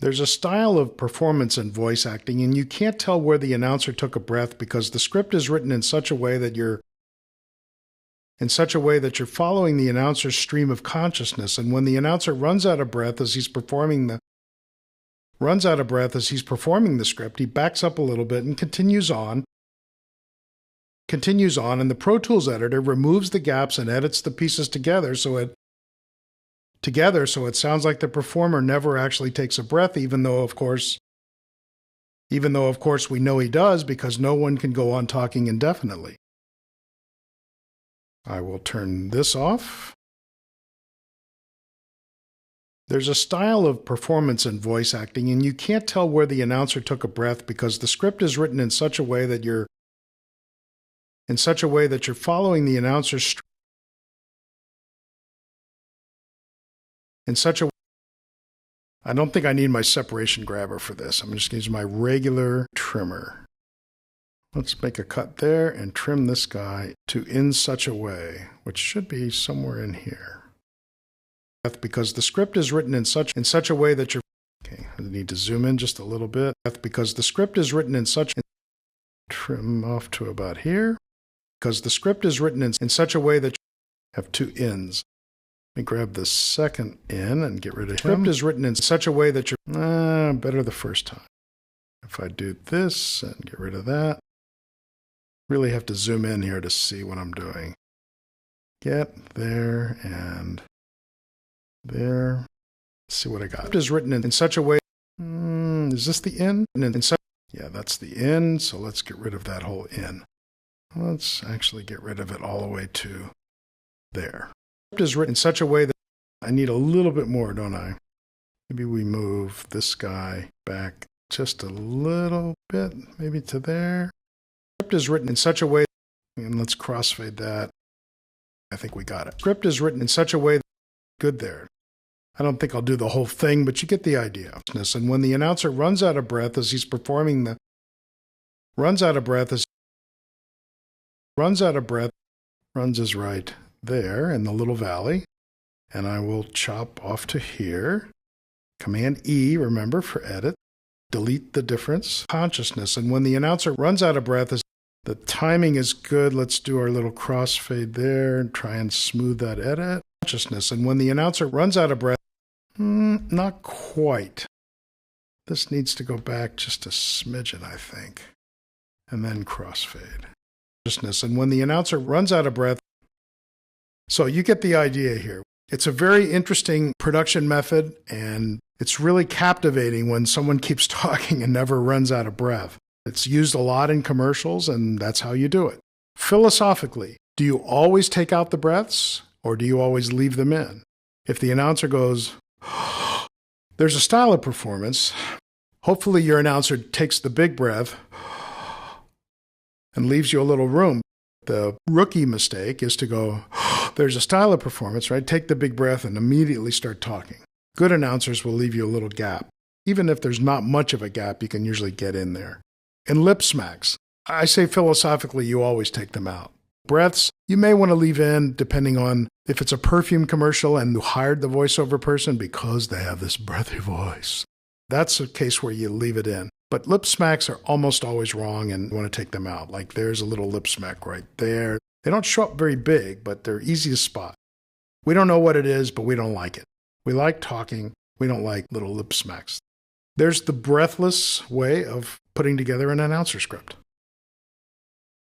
There's a style of performance in voice acting, and you can't tell where the announcer took a breath because the script is written in such a way that you're following the announcer's stream of consciousness. And when the announcer runs out of breath as he's performing the script, he backs up a little bit and continues on, and the Pro Tools editor removes the gaps and edits the pieces together so it sounds like the performer never actually takes a breath, even though of course we know he does, because no one can go on talking indefinitely. I will turn this off. There's a style of performance in voice acting, and you can't tell where the announcer took a breath because the script is written in such a way that you're following the announcer's I don't think I need my separation grabber for this. I'm just going to use my regular trimmer. Let's make a cut there and trim this guy to in such a way, which should be somewhere in here. Because the script is written in such a way that you're... Okay, I need to zoom in just a little bit. Because the script is written in such... Trim off to about here. Because the script is written in such a way that you have two ins. Let me grab the second in and get rid of him. The script is written in such a way that you're... better the first time. If I do this and get rid of that, really have to zoom in here to see what I'm doing. Get there and there. Let's see what I got. The script is written in such a way... is this the in? Yeah, that's the in, so let's get rid of that whole in. Let's actually get rid of it all the way to there. The script is written in such a way that I need a little bit more, don't I? Maybe we move this guy back just a little bit, maybe to there. The script is written in such a way, and let's crossfade that. I think we got it. The script is written in such a way that good there. I don't think I'll do the whole thing, but you get the idea. And when the announcer runs out of breath as he's performing the... runs is right there in the little valley. And I will chop off to here. Command E, remember, for edit. Delete the difference. Consciousness. And when the announcer runs out of breath, the timing is good. Let's do our little crossfade there and try and smooth that edit. Consciousness. And when the announcer runs out of breath, not quite. This needs to go back just a smidgen, I think. And then crossfade. Consciousness. And when the announcer runs out of breath, so you get the idea here. It's a very interesting production method, and it's really captivating when someone keeps talking and never runs out of breath. It's used a lot in commercials, and that's how you do it. Philosophically, do you always take out the breaths, or do you always leave them in? If the announcer goes, there's a style of performance. Hopefully your announcer takes the big breath and leaves you a little room. The rookie mistake is to go, there's a style of performance, right? Take the big breath and immediately start talking. Good announcers will leave you a little gap. Even if there's not much of a gap, you can usually get in there. And lip smacks, I say philosophically, you always take them out. Breaths, you may want to leave in depending on if it's a perfume commercial and you hired the voiceover person because they have this breathy voice. That's a case where you leave it in. But lip smacks are almost always wrong and you want to take them out. Like there's a little lip smack right there. They don't show up very big, but they're easy to spot. We don't know what it is, but we don't like it. We like talking. We don't like little lip smacks. There's the breathless way of putting together an announcer script.